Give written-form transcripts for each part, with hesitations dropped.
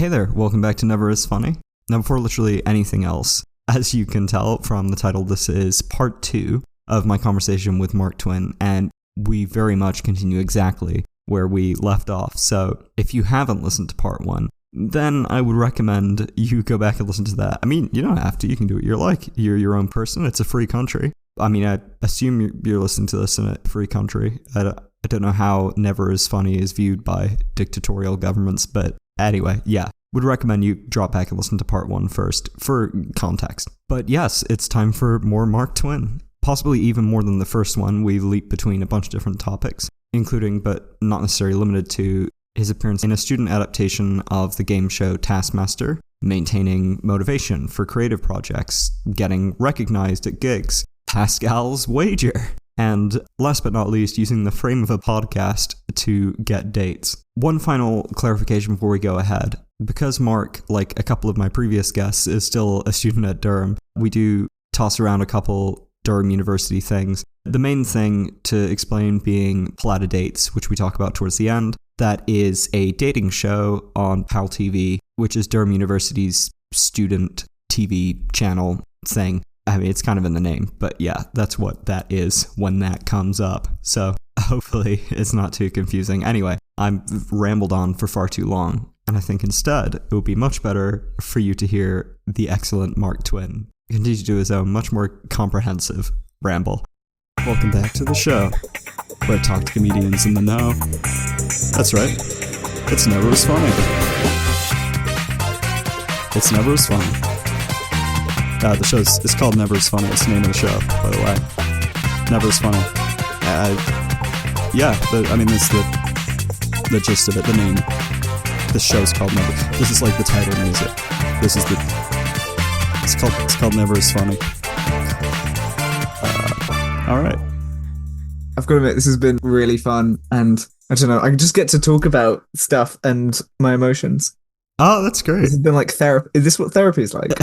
Hey there, welcome back to Never Is Funny. Now, before literally anything else, as you can tell from the title, this is part 2 of my conversation with Marc Twinn, and we very much continue exactly where we left off. So if you haven't listened to part 1, then I would recommend you go back and listen to that. I mean, you don't have to. You can do what you're like. You're your own person. It's a free country. I mean, I assume you're listening to this in a free country. I don't know how Never Is Funny is viewed by dictatorial governments, but anyway, yeah. Would recommend you drop back and listen to part 1 first for context. But yes, it's time for more Marc Twinn. Possibly even more than the first one. We leap between a bunch of different topics, including, but not necessarily limited to, his appearance in a student adaptation of the game show Taskmaster, maintaining motivation for creative projects, getting recognized at gigs, Pascal's wager, and last but not least, using the frame of a podcast to get dates. One final clarification before we go ahead. Because Mark, like a couple of my previous guests, is still a student at Durham, we do toss around a couple Durham University things. The main thing to explain being Plata Dates, which we talk about towards the end. That is a dating show on PAL TV, which is Durham University's student TV channel thing. I mean, it's kind of in the name, but yeah, that's what that is when that comes up. So hopefully it's not too confusing. Anyway, I've rambled on for far too long, and I think instead it would be much better for you to hear the excellent Marc Twinn continue to do his own much more comprehensive ramble. Welcome back to the show, where I talk to comedians in the know. That's right, it's Never As Funny. It's Never As Funny. The show is called Never As Funny. It's the name of the show, by the way. Never As Funny. That's the gist of it. The name. The show's called Never. This is like the title music. It's called Never As Funny. All right. I've got to admit, this has been really fun, and I don't know, I just get to talk about stuff and my emotions. Oh, that's great. This has been like therapy. Is this what therapy is like?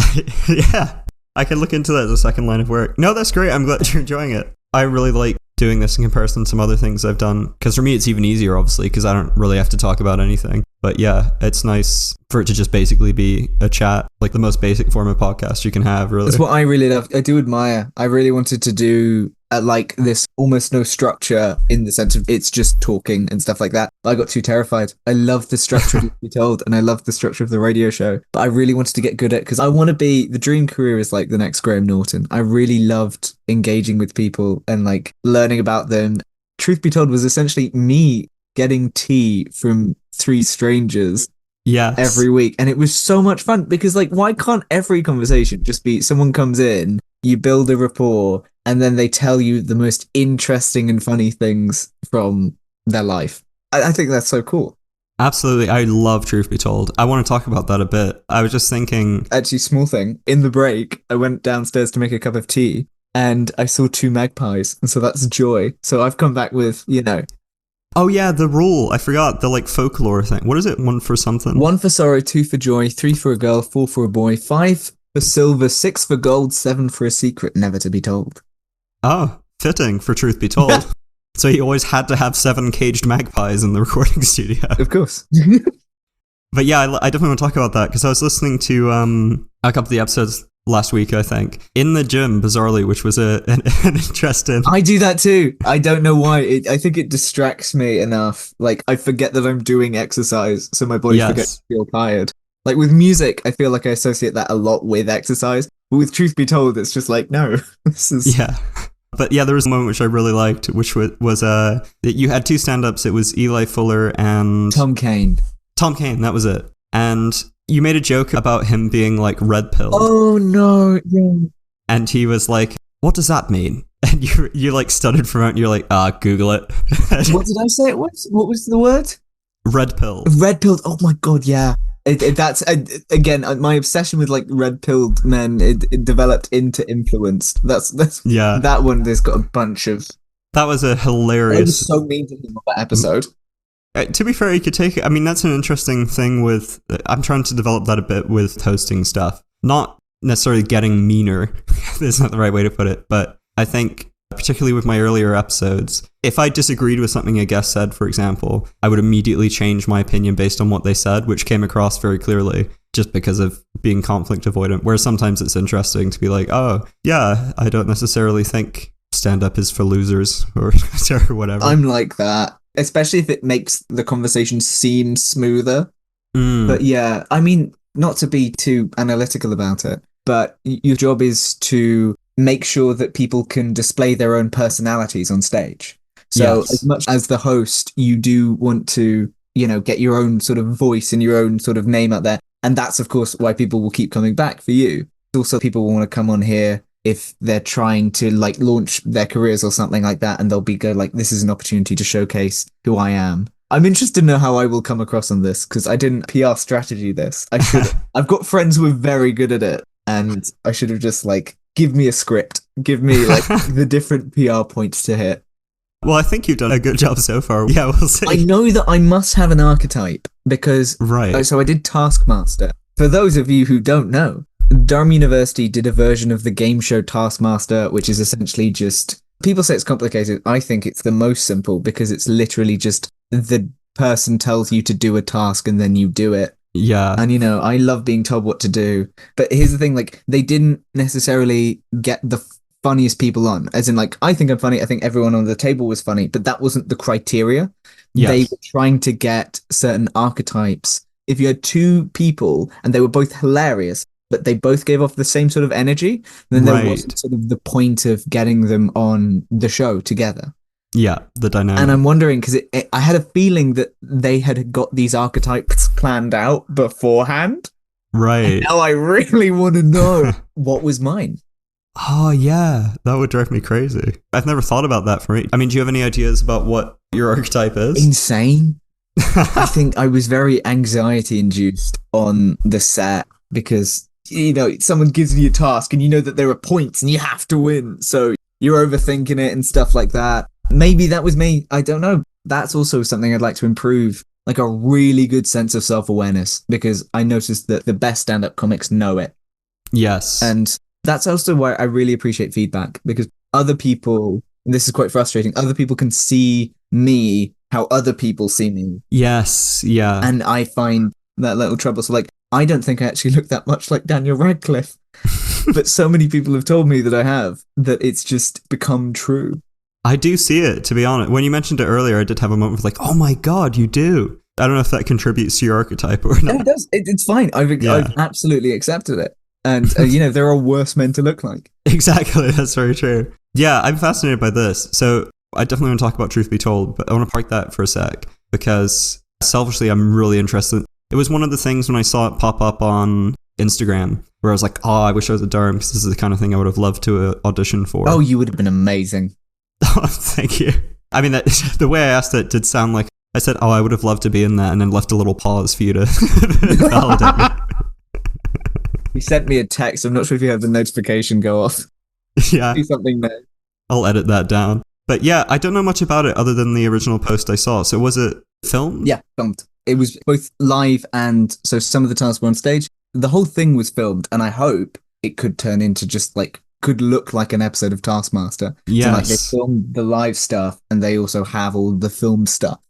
Yeah. I can look into that as a second line of work. No, that's great. I'm glad you're enjoying it. I really like doing this in comparison to some other things I've done. Because for me, it's even easier, obviously, because I don't really have to talk about anything. But yeah, it's nice for it to just basically be a chat, like the most basic form of podcast you can have, really. That's what I really love. I do admire. I really wanted to do like this almost no structure in the sense of it's just talking and stuff like that. But I got too terrified. I love the structure of Be Told, and I love the structure of the radio show. But I really wanted to get good at, because I want to be, the dream career is like the next Graham Norton. I really loved engaging with people and like learning about them. Truth Be Told was essentially me getting tea from 3 strangers every week. And it was so much fun, because like, why can't every conversation just be someone comes in, you build a rapport, and then they tell you the most interesting and funny things from their life? I think that's so cool. Absolutely. I love Truth Be Told. I want to talk about that a bit. I was just thinking... Actually, small thing. In the break, I went downstairs to make a cup of tea, and I saw 2 magpies. And so that's joy. So I've come back with, Oh yeah, the rule. I forgot. The like folklore thing. What is it? 1 for something? 1 for sorrow, 2 for joy, 3 for a girl, 4 for a boy, 5 for silver, 6 for gold, 7 for a secret never to be told. Oh, fitting for Truth Be Told. So he always had to have 7 caged magpies in the recording studio. Of course. But yeah, I definitely want to talk about that, because I was listening to a couple of the episodes last week, I think, in the gym, bizarrely, which was an interesting... I do that too. I don't know why. I think it distracts me enough. Like, I forget that I'm doing exercise, so my body forgets to feel tired. Like, with music, I feel like I associate that a lot with exercise. But with Truth Be Told, it's just like, no, this is... Yeah. But yeah, there was a moment which I really liked, which was that you had 2 stand-ups. It was Eli Fuller and... Tom Kane, that was it. And you made a joke about him being like red pilled. Oh no, yeah. And he was like, what does that mean? And you like stuttered for a moment, and you're like, Google it. What did I say it was? What was the word? Red pilled. Red pilled, oh my god, yeah. That's again, my obsession with like red pilled men. It developed into influenced. That's yeah. That one. There's got a bunch of. That was a hilarious. I was so mean to him on that episode. To be fair, you could take it. I mean, that's an interesting thing with. I'm trying to develop that a bit with hosting stuff. Not necessarily getting meaner. That's not the right way to put it, but I think particularly with my earlier episodes. If I disagreed with something a guest said, for example, I would immediately change my opinion based on what they said, which came across very clearly just because of being conflict avoidant. Whereas sometimes it's interesting to be like, oh, yeah, I don't necessarily think stand-up is for losers or whatever. I'm like that, especially if it makes the conversation seem smoother. But yeah, I mean, not to be too analytical about it, but your job is to make sure that people can display their own personalities on stage. So as much as the host, you do want to, get your own sort of voice and your own sort of name out there. And that's, of course, why people will keep coming back for you. Also, people will want to come on here if they're trying to launch their careers or something like that. And they'll go this is an opportunity to showcase who I am. I'm interested to know how I will come across on this because I didn't PR strategy this. I should. I've got friends who are very good at it, and I should have just give me a script, give me the different PR points to hit. Well, I think you've done a good job so far. Yeah, we'll see. I know that I must have an archetype because So I did Taskmaster. For those of you who don't know, Durham University did a version of the game show Taskmaster, which is essentially just. People say it's complicated. I think it's the most simple because it's literally just the person tells you to do a task and then you do it. Yeah. And, I love being told what to do. But here's the thing, they didn't necessarily get the funniest people on. As in, I think I'm funny. I think everyone on the table was funny. But that wasn't the criteria. Yes. They were trying to get certain archetypes. If you had two people and they were both hilarious, but they both gave off the same sort of energy, then there wasn't sort of the point of getting them on the show together. Yeah, the dynamic. And I'm wondering, because I had a feeling that they had got these archetypes planned out beforehand. Right. And now I really want to know what was mine. Oh, yeah. That would drive me crazy. I've never thought about that for me. I mean, do you have any ideas about what your archetype is? Insane. I think I was very anxiety-induced on the set because... someone gives you a task and that there are points and you have to win. So you're overthinking it and stuff like that. Maybe that was me. I don't know. That's also something I'd like to improve, a really good sense of self-awareness, because I noticed that the best stand-up comics know it. Yes. And that's also why I really appreciate feedback, because other people, and this is quite frustrating, other people can see me how other people see me. Yes. Yeah. And I find that little trouble. So I don't think I actually look that much like Daniel Radcliffe, but so many people have told me that I have, that it's just become true. I do see it, to be honest. When you mentioned it earlier, I did have a moment of oh my God, you do. I don't know if that contributes to your archetype or not. No, it does. It's fine. I've absolutely accepted it. And, there are worse men to look like. Exactly. That's very true. Yeah, I'm fascinated by this. So I definitely want to talk about Truth Be Told, but I want to park that for a sec because selfishly, I'm really interested. It was one of the things when I saw it pop up on Instagram where I was like, oh, I wish I was at Durham because this is the kind of thing I would have loved to audition for. Oh, you would have been amazing. Oh, thank you. I mean, the way I asked it did sound like I said, oh, I would have loved to be in that, and then left a little pause for you to validate me. You sent me a text. I'm not sure if you had the notification go off. Yeah. Do something there. I'll edit that down. But yeah, I don't know much about it other than the original post I saw. So was it filmed? Yeah, filmed. It was both live and so some of the tasks were on stage. The whole thing was filmed, and I hope it could turn into just could look like an episode of Taskmaster. Yes. So they filmed the live stuff and they also have all the filmed stuff.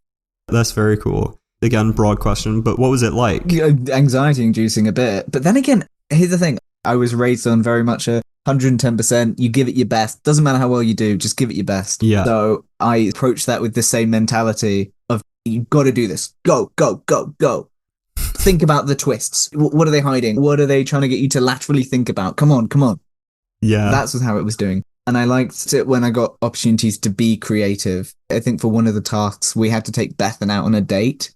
That's very cool. Again, broad question, but what was it like? Anxiety inducing a bit. But then again, here's the thing. I was raised on very much a 110%. You give it your best. Doesn't matter how well you do, just give it your best. Yeah. So I approached that with the same mentality of you've got to do this. Go, go, go, go. Think about the twists. What are they hiding? What are they trying to get you to laterally think about? Come on, come on. Yeah. That's how it was doing. And I liked it when I got opportunities to be creative. I think for one of the tasks, we had to take Bethan out on a date.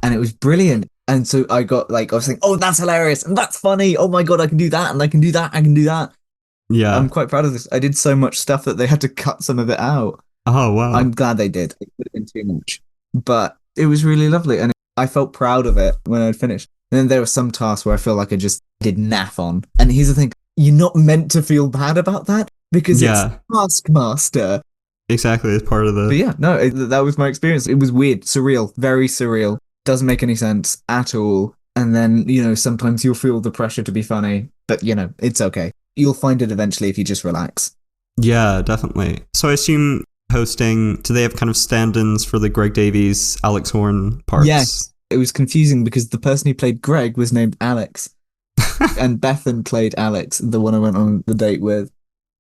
And it was brilliant. And so I got I was thinking, oh, that's hilarious. And that's funny. Oh my God, I can do that. And I can do that. I can do that. Yeah. I'm quite proud of this. I did so much stuff that they had to cut some of it out. Oh, wow. I'm glad they did. It would have been too much. But it was really lovely. And I felt proud of it when I'd finished. And then there were some tasks where I feel like I just did naff on. And here's the thing. You're not meant to feel bad about that because it's Taskmaster. Exactly. It's part of the... But yeah, no, that was my experience. It was weird, surreal, very surreal. Doesn't make any sense at all. And then, sometimes you'll feel the pressure to be funny, but, it's okay. You'll find it eventually if you just relax. Yeah, definitely. So I assume hosting, do they have kind of stand-ins for the Greg Davies, Alex Horn parts? Yes. It was confusing because the person who played Greg was named Alex. And Bethan played Alex, the one I went on the date with.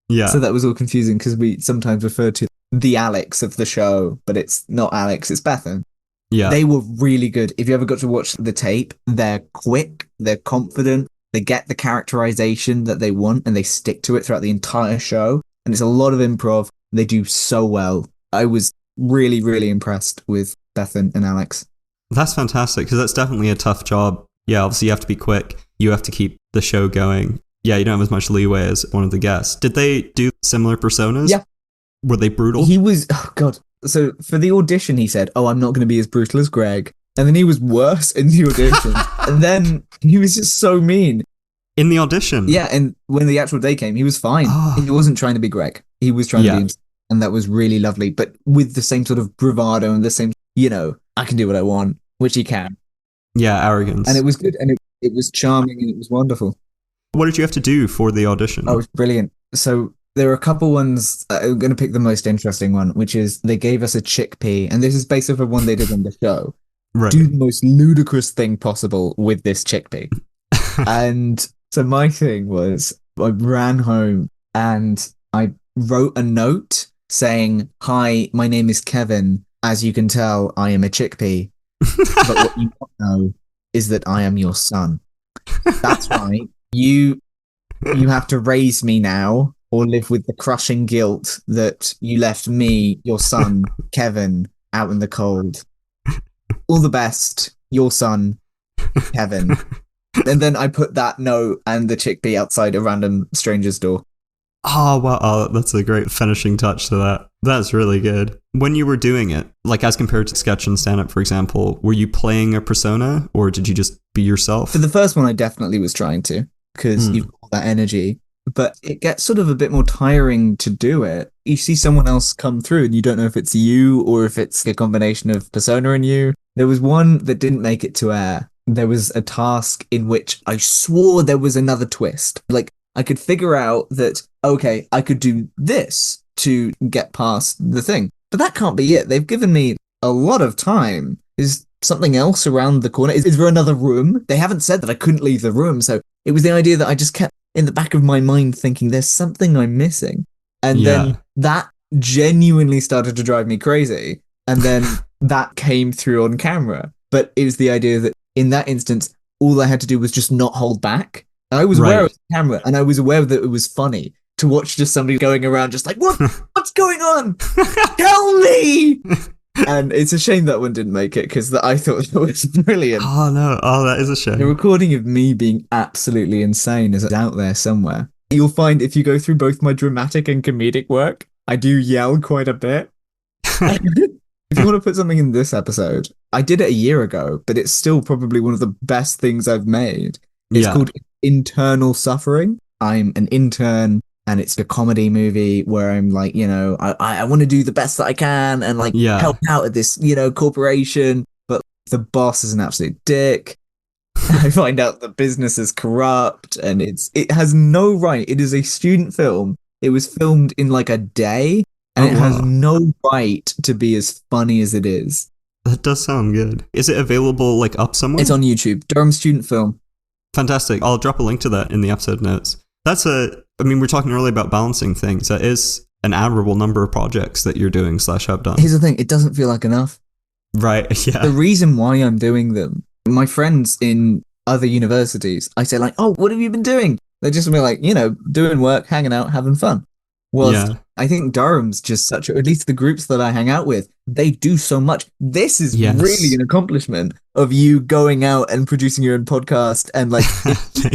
Yeah. So that was all confusing because we sometimes refer to the Alex of the show, but it's not Alex, it's Bethan. Yeah. They were really good. If you ever got to watch the tape, they're quick, they're confident, they get the characterization that they want and they stick to it throughout the entire show. And it's a lot of improv. They do so well. I was really, really impressed with Bethan and Alex. That's fantastic because that's definitely a tough job. Yeah, obviously you have to be quick. You have to keep the show going. Yeah, you don't have as much leeway as one of the guests. Did they do similar personas? Yeah. Were they brutal? He was, oh God. So for the audition, he said, I'm not going to be as brutal as Greg. And then he was worse in the audition. And then he was just so mean. In the audition? Yeah, and when the actual day came, he was fine. He wasn't trying to be Greg. He was trying to be himself. And that was really lovely. But with the same sort of bravado and the same, I can do what I want, which he can. Yeah, arrogance. And it was good. And it was charming and it was wonderful. What did you have to do for the audition? Oh, it was brilliant. So there are a couple ones. I'm going to pick the most interesting one, which is they gave us a chickpea. And this is based off of one they did on the show. Right. Do the most ludicrous thing possible with this chickpea. And so my thing was I ran home and I wrote a note saying, "Hi, my name is Kevin. As you can tell, I am a chickpea. But what you don't know is that I am your son. That's right. You have to raise me now or live with the crushing guilt that you left me, your son, Kevin, out in the cold. All the best, your son, Kevin." And then I put that note and the chickpea outside a random stranger's door. Oh, wow. Oh, that's a great finishing touch to that. That's really good. When you were doing it, like as compared to sketch and stand-up, for example, were you playing a persona or did you just be yourself? For the first one, I definitely was trying to because you've got all that energy. But it gets sort of a bit more tiring to do it. You see someone else come through and you don't know if it's you or if it's a combination of persona and you. There was one that didn't make it to air. There was a task in which I swore there was another twist. Like, I could figure out that, okay, I could do this to get past the thing. But that can't be it. They've given me a lot of time. Is something else around the corner? Is there another room? They haven't said that I couldn't leave the room. So it was the idea that I just kept in the back of my mind thinking there's something I'm missing. And then that genuinely started to drive me crazy. And then that came through on camera. But it was the idea that in that instance, all I had to do was just not hold back. I was aware of the camera and I was aware that it was funny to watch just somebody going around just like, what's going on? Tell me! And it's a shame that one didn't make it because I thought that was brilliant. Oh, no. Oh, that is a shame. The recording of me being absolutely insane is out there somewhere. You'll find if you go through both my dramatic and comedic work, I do yell quite a bit. If you want to put something in this episode, I did it a year ago, but it's still probably one of the best things I've made. It's called Internal Suffering. I'm an intern and it's a comedy movie where I'm like, I want to do the best that I can and like help out at this, corporation, but the boss is an absolute dick. I find out the business is corrupt and it has no right. It is a student film. It was filmed in like a day. And it has no right to be as funny as it is. That does sound good. Is it available like up somewhere? It's on YouTube. Durham student film. Fantastic. I'll drop a link to that in the episode notes. We're talking earlier about balancing things. That is an admirable number of projects that you're doing / have done. Here's the thing. It doesn't feel like enough. Right. Yeah. The reason why I'm doing them, my friends in other universities, I say like, oh, what have you been doing? They're just like, doing work, hanging out, having fun. Well, I think Durham's just at least the groups that I hang out with, they do so much. This is really an accomplishment of you going out and producing your own podcast and like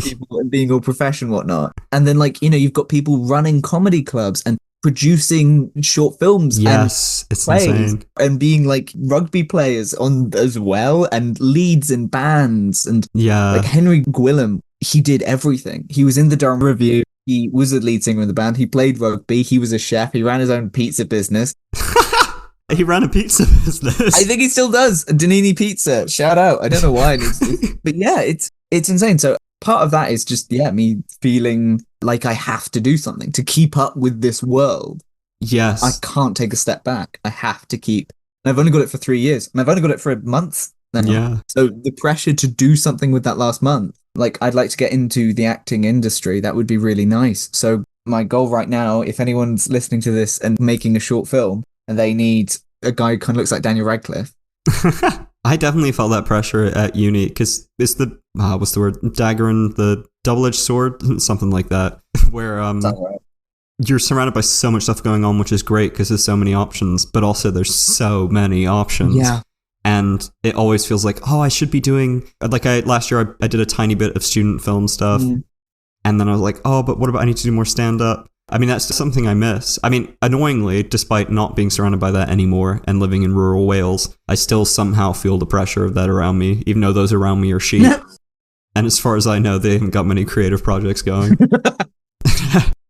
people and being all professional and whatnot. And then you've got people running comedy clubs and producing short films. Yes, it's insane. And being like rugby players on as well and leads in bands. And like Henry Gwilym, he did everything. He was in the Durham Revue. He was a lead singer in the band. He played rugby. He was a chef. He ran his own pizza business. He ran a pizza business. I think he still does. Danini Pizza. Shout out. I don't know why. But yeah, it's insane. So part of that is just, yeah, me feeling like I have to do something to keep up with this world. I Yes. can't take a step back. I have to keep. And I've only got it for 3 years, and I've only got it for a month now. Yeah. So the pressure to do something with that last month, like I'd like to get into the acting industry. That would be really nice. So my goal right now, if anyone's listening to this and making a short film, and they need a guy who kind of looks like Daniel Radcliffe. I definitely felt that pressure at uni because it's the what's the word, dagger and the double-edged sword, something like that, where Right? you're surrounded by so much stuff going on, which is great because there's so many options, but also there's so many options. Yeah. And it always feels like, oh, I should be doing, like last year I did a tiny bit of student film stuff, and then I was like, oh, but what about I need to do more stand-up? I mean, that's something I miss. I mean, annoyingly, despite not being surrounded by that anymore and living in rural Wales, I still somehow feel the pressure of that around me, even though those around me are sheep. And as far as I know, they haven't got many creative projects going.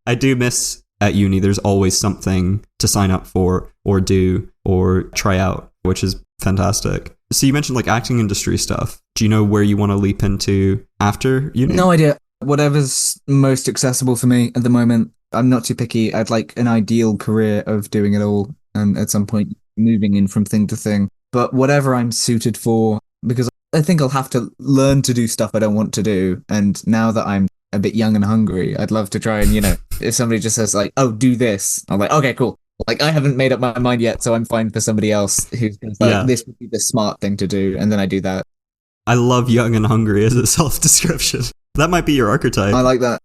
I do miss at uni, there's always something to sign up for or do or try out, which is fantastic. So you mentioned like acting industry stuff. Do you know where you want to leap into after uni? No idea. Whatever's most accessible for me at the moment. I'm not too picky. I'd like an ideal career of doing it all and at some point moving in from thing to thing. But whatever I'm suited for, because I think I'll have to learn to do stuff I don't want to do. And now that I'm a bit young and hungry, I'd love to try and, if somebody just says like, oh, do this, I'm like, okay, cool. Like, I haven't made up my mind yet, so I'm fine for somebody else who's like, this would be the smart thing to do. And then I do that. I love young and hungry as a self-description. That might be your archetype. I like that.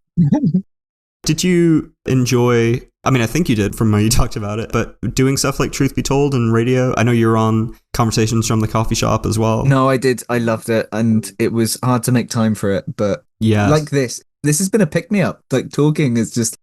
Did you enjoy, I mean, I think you did from how you talked about it, but doing stuff like Truth Be Told and radio? I know you're on Conversations from the Coffee Shop as well. No, I did. I loved it. And it was hard to make time for it. But like this has been a pick-me-up. Like, talking is just...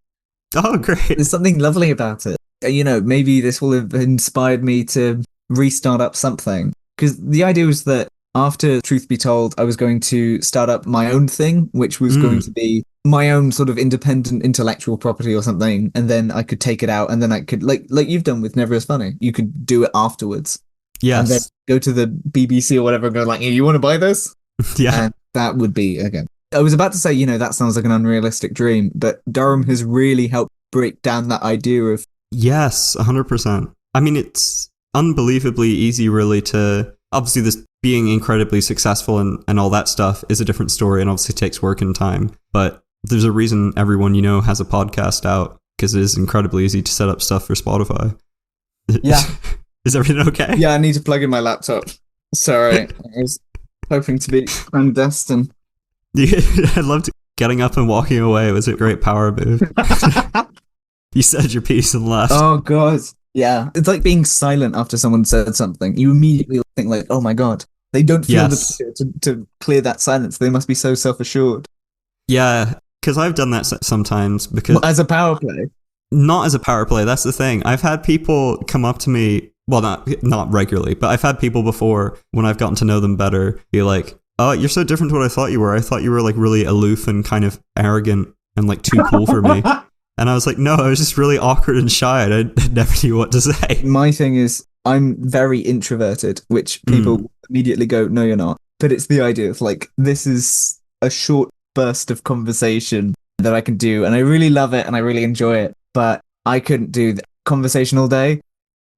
Oh, great. There's something lovely about it. Maybe this will have inspired me to restart up something. Because the idea was that after Truth Be Told, I was going to start up my own thing, which was going to be my own sort of independent intellectual property or something. And then I could take it out, and then I could, like you've done with Never Is Funny, you could do it afterwards. Yes. And then go to the BBC or whatever and go like, hey, you want to buy this? Yeah. And that would be, again, I was about to say, that sounds like an unrealistic dream, but Durham has really helped break down that idea of... Yes, 100%. I mean, it's unbelievably easy, really, to... Obviously, this being incredibly successful and all that stuff is a different story and obviously takes work and time. But there's a reason everyone has a podcast out, because it is incredibly easy to set up stuff for Spotify. Yeah. Is everything okay? Yeah, I need to plug in my laptop. Sorry. I was hoping to be clandestine. I loved getting up and walking away. It was a great power move. You said your piece and left. Oh, God. Yeah. It's like being silent after someone said something. You immediately think like, oh my God, they don't feel the pressure to clear that silence. They must be so self-assured. Yeah, because I've done that sometimes. Because as a power play? Not as a power play. That's the thing. I've had people come up to me, well, not regularly, but I've had people before when I've gotten to know them better be like, oh, you're so different to what I thought you were. I thought you were like really aloof and kind of arrogant and like too cool for me. And I was like, no, I was just really awkward and shy. And I never knew what to say. My thing is, I'm very introverted, which people immediately go, no, you're not. But it's the idea of like, this is a short burst of conversation that I can do. And I really love it and I really enjoy it. But I couldn't do the conversation all day.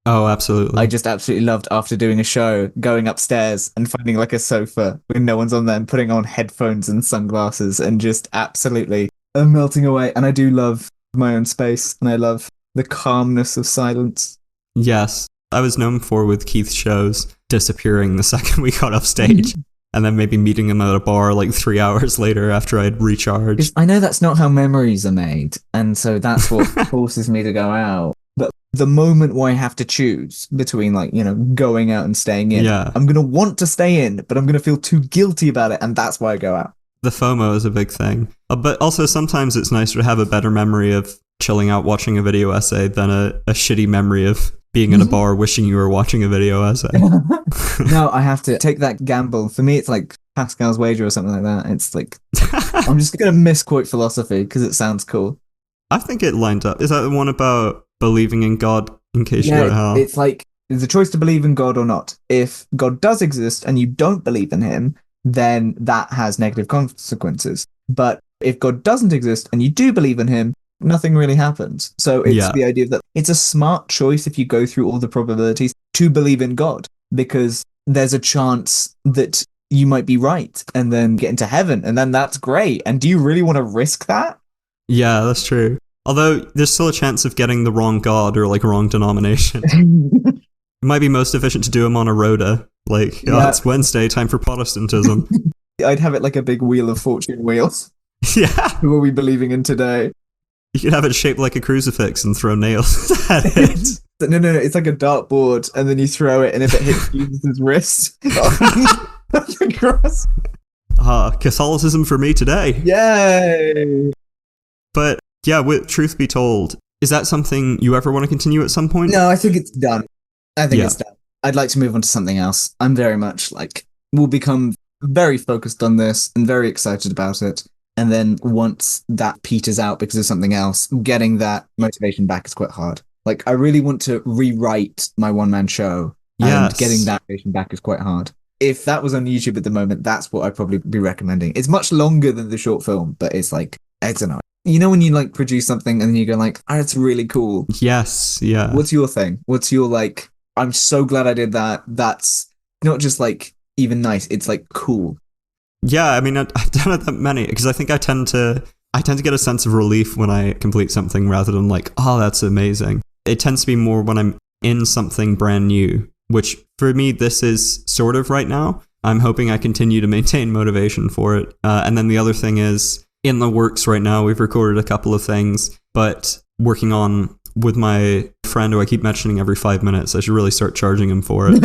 Oh, absolutely. I just absolutely loved, after doing a show, going upstairs and finding like a sofa when no one's on there and putting on headphones and sunglasses and just absolutely melting away. And I do love my own space and I love the calmness of silence. Yes. I was known for, with Keith's shows, disappearing the second we got off stage and then maybe meeting him at a bar like 3 hours later after I'd recharged. I know that's not how memories are made. And so that's what forces me to go out. But the moment where I have to choose between like, going out and staying in, I'm going to want to stay in, but I'm going to feel too guilty about it. And that's why I go out. The FOMO is a big thing. But also sometimes it's nicer to have a better memory of chilling out watching a video essay than a shitty memory of being in a bar wishing you were watching a video essay. No, I have to take that gamble. For me, it's like Pascal's wager or something like that. It's like, I'm just going to misquote philosophy because it sounds cool. I think it lined up. Is that the one about believing in God in case you go to hell? It's like, there's a choice to believe in God or not. If God does exist and you don't believe in him, then that has negative consequences. But if God doesn't exist and you do believe in him, nothing really happens. So it's Yeah. the idea that it's a smart choice if you go through all the probabilities to believe in God, because there's a chance that you might be right and then get into heaven, and then that's great. And do you really want to risk that? Yeah, that's true. Although there's still a chance of getting the wrong god or like wrong denomination. It might be most efficient to do them on a rota. Like, Yeah. it's Wednesday, time for Protestantism. I'd have it like a big wheel of fortune wheels. Yeah. Who are we believing in today? You could have it shaped like a crucifix and throw nails at it. No, it's like a dartboard, and then you throw it, and if it hits Jesus' wrist, that's the cross. Catholicism for me today. Yay! But yeah, with truth be told, is that something you ever want to continue at some point? No, I think it's done. Yeah. It's done. I'd like to move on to something else. I'm very much like, we'll become very focused on this and very excited about it. And then once that peters out because of something else, getting that motivation back is quite hard. Like, I really want to rewrite my one-man show, and Yes. getting that motivation back is quite hard. If that was on YouTube at the moment, that's what I'd probably be recommending. It's much longer than the short film, but it's like, I don't know. You know when you like produce something and then you go like, oh, it's really cool. Yes, yeah. What's your thing? What's your like, I'm so glad I did that. That's not just like even nice, it's like cool. Yeah, I mean, I've done it that many, because I think I tend to get a sense of relief when I complete something rather than like, oh, that's amazing. It tends to be more when I'm in something brand new, which for me, this is sort of right now. I'm hoping I continue to maintain motivation for it. And then the other thing is, in the works right now, we've recorded a couple of things, but working on with my friend who I keep mentioning every 5 minutes. I should really start charging him for it,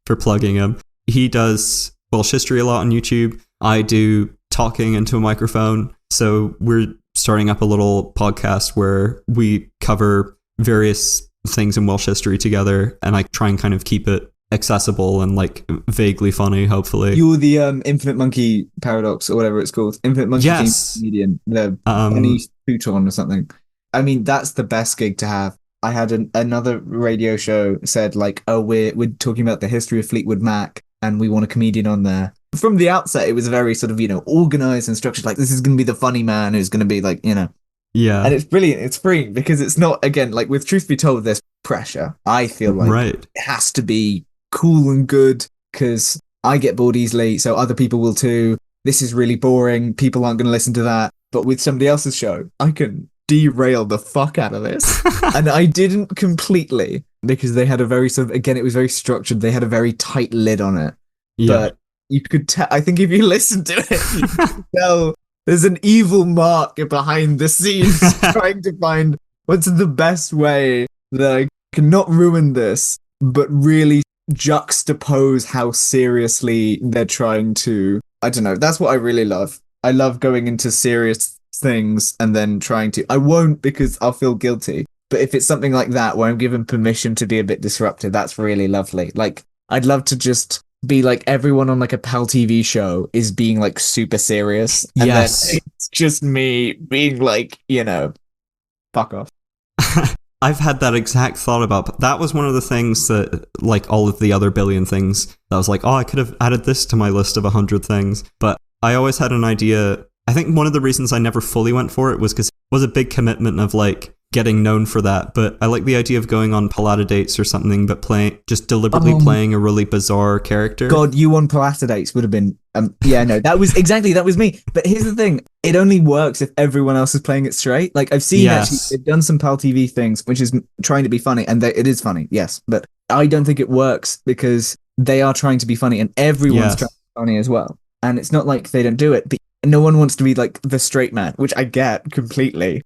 for plugging him. He does Welsh history a lot on YouTube. I do talking into a microphone. So we're starting up a little podcast where we cover various things in Welsh history together, and I try and kind of keep it accessible and like vaguely funny, hopefully. You're the Infinite Monkey Paradox or whatever it's called. Infinite Monkey Yes. comedian, the Penny Futon or something. I mean, that's the best gig to have. I had another radio show said like, oh, we're talking about the history of Fleetwood Mac and we want a comedian on there. From the outset, it was very sort of, organized and structured. Like, this is going to be the funny man who's going to be like, Yeah. And it's brilliant. It's freeing because it's not, again, like with Truth Be Told, there's pressure. I feel like Right. it has to be cool and good because I get bored easily, so other people will too. This is really boring. People aren't going to listen to that. But with somebody else's show, I can derail the fuck out of this. And I didn't completely because they had a very sort of, again, it was very structured. They had a very tight lid on it. Yeah. But you could tell, I think if you listen to it, you can tell there's an evil Mark behind the scenes trying to find what's the best way that I can not ruin this, but really juxtapose how seriously they're trying to, I don't know, that's what I really love. I love going into serious things and then trying to, I won't because I'll feel guilty, but if it's something like that where I'm given permission to be a bit disruptive, that's really lovely. Like, I'd love to just be like everyone on like a PAL TV show is being like super serious. And Yes. then it's just me being like, fuck off. I've had that exact thought about, that was one of the things that, like all of the other billion things, that was like, oh, I could have added this to my list of 100 things. But I always had an idea. I think one of the reasons I never fully went for it was because it was a big commitment of like getting known for that. But I like the idea of going on Palada dates or something, but just deliberately playing a really bizarre character. God, you on Palata dates would have been, that was me. But here's the thing. It only works if everyone else is playing it straight. Like, I've seen actually, they've done some PAL TV things, which is trying to be funny, and it is funny, yes. But I don't think it works because they are trying to be funny, and everyone's trying to be funny as well. And it's not like they don't do it, but no one wants to be like the straight man, which I get completely.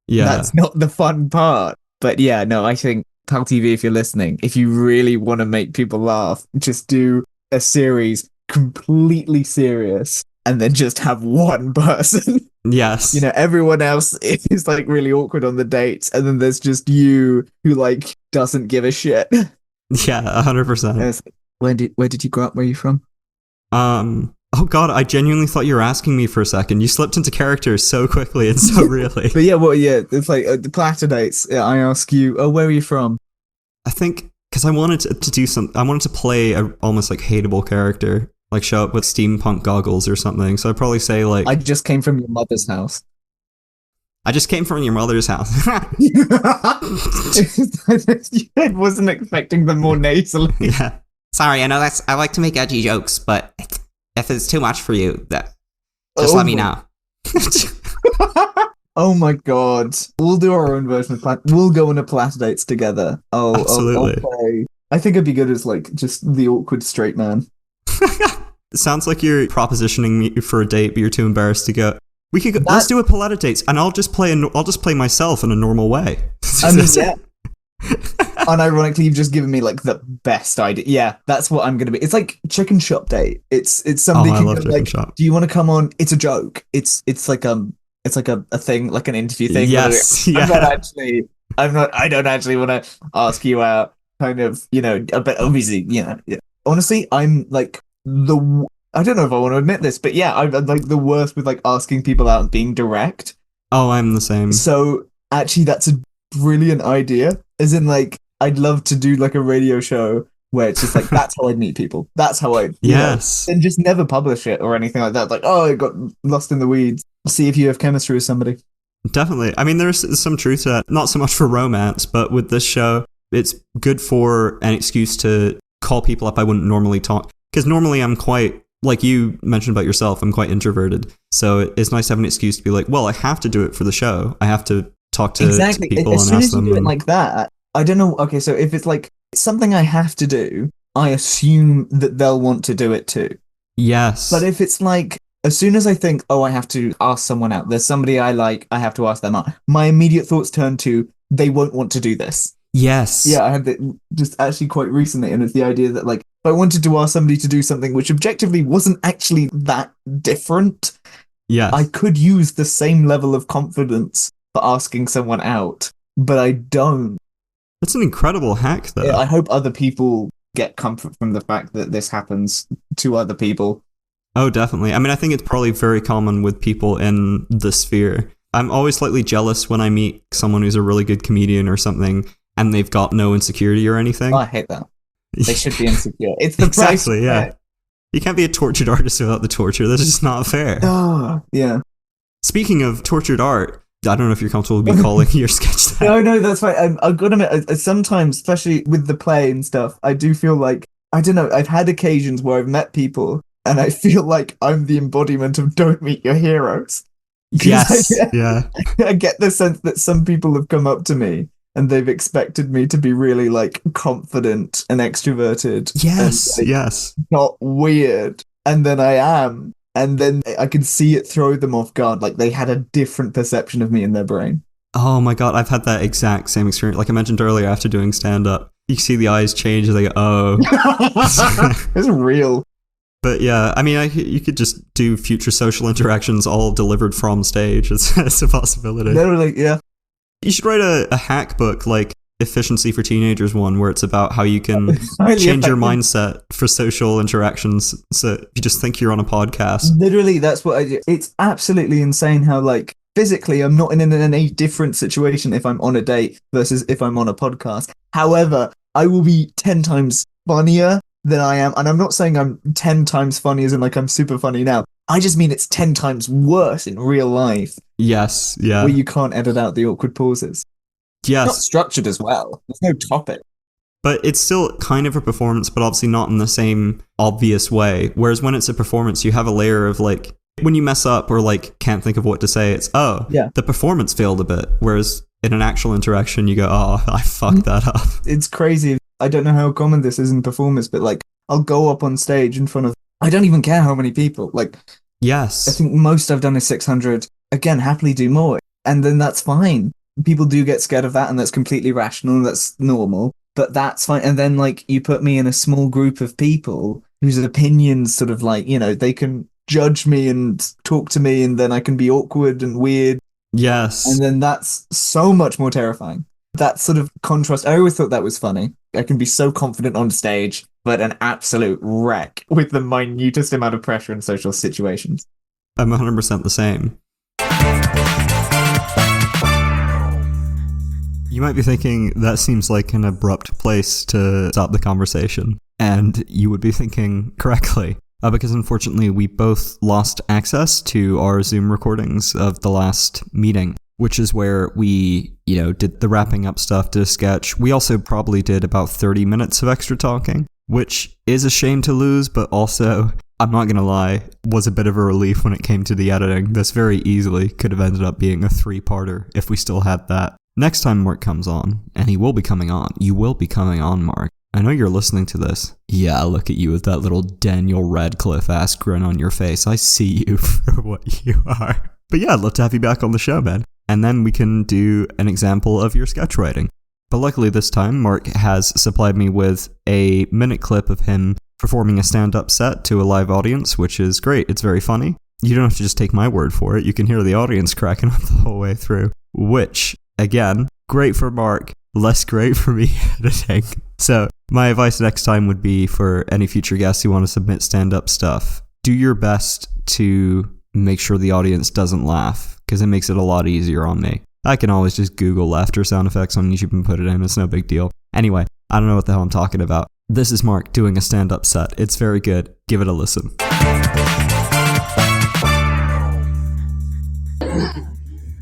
Yeah. That's not the fun part. But yeah, no, I think PAL TV, if you're listening, if you really want to make people laugh, just do a series completely serious and then just have one person. Yes. Everyone else is like really awkward on the dates, and then there's just you who like doesn't give a shit. Yeah, 100%. Where did you grow up? Where are you from? Oh god, I genuinely thought you were asking me for a second. You slipped into character so quickly and so really. But it's like the platter dates. I ask you, where are you from? I think because I wanted to do I wanted to play a almost like hateable character, like show up with steampunk goggles or something. So I'd probably say like, I just came from your mother's house. I just came from your mother's house. I wasn't expecting them more nasally. Yeah. Sorry, I know I like to make edgy jokes, but if it's too much for you, just let me know. Oh my god. We'll do our own version of we'll go on a Platter Dates together. Oh, absolutely. Okay. I think I'd be good as like just the awkward straight man. It sounds like you're propositioning me for a date, but you're too embarrassed to go. We could go, let's do a Platter Dates, and I'll just play myself in a normal way. I mean, yeah. Unironically, you've just given me like the best idea. Yeah, that's what I'm gonna be. It's like Chicken Shop Date. It's somebody I love can go, Chicken like, Shop. do you want to come on? It's a joke. It's like a thing, like an interview thing. Yes, I don't actually want to ask you out. Kind of, but obviously, yeah. Honestly, I'm like I don't know if I want to admit this, but yeah, I'm like the worst with like asking people out and being direct. Oh, I'm the same. So actually, that's a brilliant idea. As in, like, I'd love to do like a radio show where it's just like that's how I meet people. That's how I and just never publish it or anything like that. Like, oh, I got lost in the weeds. See if you have chemistry with somebody. Definitely. I mean, there's some truth to that. Not so much for romance, but with this show, it's good for an excuse to call people up I wouldn't normally talk. Because normally I'm quite, like you mentioned about yourself, I'm quite introverted. So it's nice to have an excuse to be like, well, I have to do it for the show. I have to talk to people as and soon ask as you them. do it like that, I don't know. Okay, so if it's like something I have to do, I assume that they'll want to do it too. Yes. But if it's like, as soon as I think, oh, I have to ask someone out, there's somebody I like, I have to ask them out, my immediate thoughts turn to, they won't want to do this. Yes. Yeah, I had that just actually quite recently, and it's the idea that, like, if I wanted to ask somebody to do something which objectively wasn't actually that different, yes, I could use the same level of confidence for asking someone out, but I don't. That's an incredible hack, though. Yeah, I hope other people get comfort from the fact that this happens to other people. Oh, definitely. I mean, I think it's probably very common with people in the sphere. I'm always slightly jealous when I meet someone who's a really good comedian or something, and they've got no insecurity or anything. Oh, I hate that. They should be insecure. It's the exactly, price. Yeah. You can't be a tortured artist without the torture. That's just not fair. Oh, yeah. Speaking of tortured art, I don't know if you're comfortable with me calling your sketch that. No, that's fine. I've got to admit, sometimes, especially with the play and stuff, I do feel like, I don't know, I've had occasions where I've met people and I feel like I'm the embodiment of don't meet your heroes. Yes, yeah. I get the sense that some people have come up to me and they've expected me to be really like confident and extroverted. Yes, and, like, yes. not weird. And then I am. And then I can see it throw them off guard. Like they had a different perception of me in their brain. Oh my God, I've had that exact same experience. Like I mentioned earlier, after doing stand-up, you see the eyes change and they go, oh. It's real. But yeah, I mean, you could just do future social interactions all delivered from stage. It's a possibility. Literally, yeah. You should write a hack book, like Efficiency for Teenagers one, where it's about how you can change your mindset for social interactions. So you just think you're on a podcast. Literally, that's what I do. It's absolutely insane how, like, physically I'm not in any different situation if I'm on a date versus if I'm on a podcast. However, I will be 10 times funnier than I am. And I'm not saying I'm 10 times funny as in like I'm super funny now. I just mean it's 10 times worse in real life. Yes, yeah. Where you can't edit out the awkward pauses. Yes. Not structured as well. There's no topic. But it's still kind of a performance, but obviously not in the same obvious way. Whereas when it's a performance, you have a layer of like, when you mess up or like can't think of what to say, it's, the performance failed a bit. Whereas in an actual interaction, you go, oh, I fucked that up. It's crazy. I don't know how common this is in performance, but like, I'll go up on stage in front of, I don't even care how many people. Like, yes. I think most I've done is 600. Again, happily do more. And then that's fine. People do get scared of that, and that's completely rational, and that's normal. But that's fine. And then, like, you put me in a small group of people whose opinions sort of like, they can judge me and talk to me, and then I can be awkward and weird. Yes. And then that's so much more terrifying. That sort of contrast, I always thought that was funny. I can be so confident on stage, but an absolute wreck with the minutest amount of pressure in social situations. I'm 100% the same. You might be thinking, that seems like an abrupt place to stop the conversation. And you would be thinking correctly. because unfortunately we both lost access to our Zoom recordings of the last meeting, which is where we, did the wrapping up stuff, did a sketch. We also probably did about 30 minutes of extra talking, which is a shame to lose, but also, I'm not going to lie, was a bit of a relief when it came to the editing. This very easily could have ended up being a 3-parter if we still had that. Next time Mark comes on, and he will be coming on, you will be coming on, Mark. I know you're listening to this. Yeah, look at you with that little Daniel Radcliffe-ass grin on your face. I see you for what you are. But yeah, I'd love to have you back on the show, man. And then we can do an example of your sketch writing. But luckily this time, Mark has supplied me with a minute clip of him performing a stand-up set to a live audience, which is great. It's very funny. You don't have to just take my word for it. You can hear the audience cracking up the whole way through, which, again, great for Mark, less great for me editing. So my advice next time would be for any future guests who want to submit stand-up stuff, do your best to make sure the audience doesn't laugh, because it makes it a lot easier on me. I can always just Google laughter sound effects on YouTube and put it in. It's no big deal. Anyway, I don't know what the hell I'm talking about. This is Mark doing a stand-up set. It's very good. Give it a listen.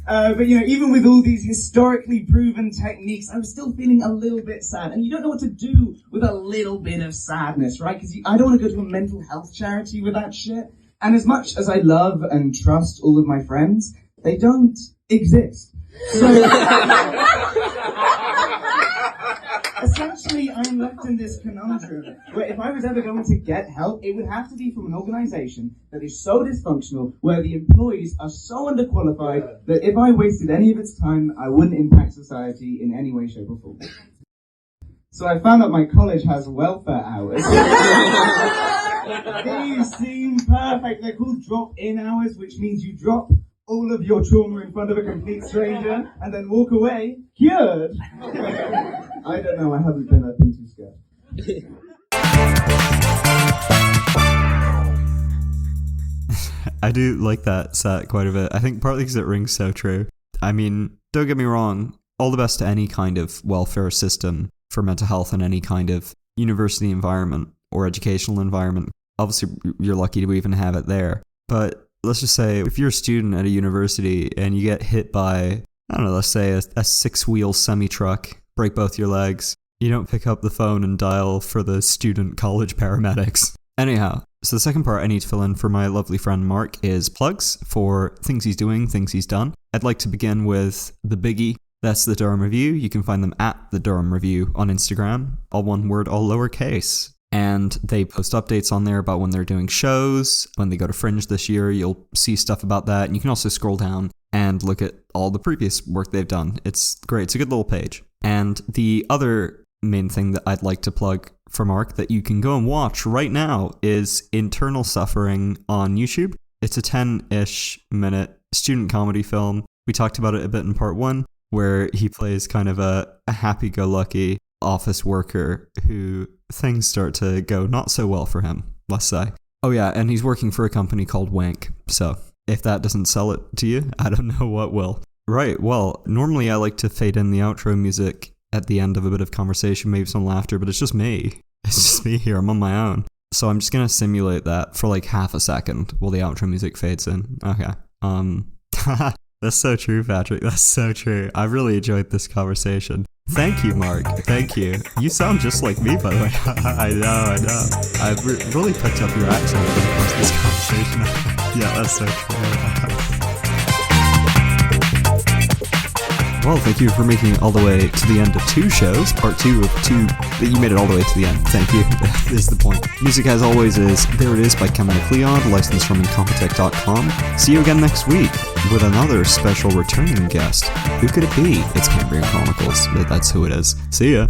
But even with all these historically proven techniques, I was still feeling a little bit sad. And you don't know what to do with a little bit of sadness, right? Because I don't want to go to a mental health charity with that shit. And as much as I love and trust all of my friends, they don't exist. So essentially, I'm left in this conundrum where if I was ever going to get help, it would have to be from an organization that is so dysfunctional, where the employees are so underqualified that if I wasted any of its time, I wouldn't impact society in any way, shape, or form. So I found out my college has welfare hours. These seem perfect. They're called drop-in hours, which means you drop all of your trauma in front of a complete stranger and then walk away cured. I don't know, I've been too scared. I do like that set quite a bit. I think partly because it rings so true. I mean, don't get me wrong, all the best to any kind of welfare system for mental health in any kind of university environment or educational environment. Obviously, you're lucky to even have it there. But let's just say if you're a student at a university and you get hit by, I don't know, let's say a 6-wheel semi-truck, break both your legs, you don't pick up the phone and dial for the student college paramedics. Anyhow, so the second part I need to fill in for my lovely friend Mark is plugs for things he's doing, things he's done. I'd like to begin with the biggie. That's the Durham Revue. You can find them at the Durham Revue on Instagram, all one word, all lowercase. And they post updates on there about when they're doing shows. When they go to Fringe this year, you'll see stuff about that. And you can also scroll down and look at all the previous work they've done. It's great. It's a good little page. And the other main thing that I'd like to plug for Mark that you can go and watch right now is Internal Suffering on YouTube. It's a 10-ish minute student comedy film. We talked about it a bit in part 1, where he plays kind of a happy-go-lucky office worker who things start to go not so well for him, let's say. Oh yeah, and he's working for a company called Wank, so if that doesn't sell it to you, I don't know what will. Right, well, normally I like to fade in the outro music at the end of a bit of conversation, maybe some laughter, but it's just me. It's just me here, I'm on my own. So I'm just gonna simulate that for like half a second while the outro music fades in. Okay. That's so true, Patrick. That's so true. I really enjoyed this conversation. Thank you, Mark. Thank you. You sound just like me, by the way. I know. I've really picked up your accent over the course of this conversation. Yeah, that's so true. Well, thank you for making it all the way to the end of 2 shows. Part 2 of 2. You made it all the way to the end. Thank you. Is the point. Music, as always, is There It Is by MacLeod, licensed from Incompetech.com. See you again next week with another special returning guest. Who could it be? It's Cambrian Chronicles. That's who it is. See ya.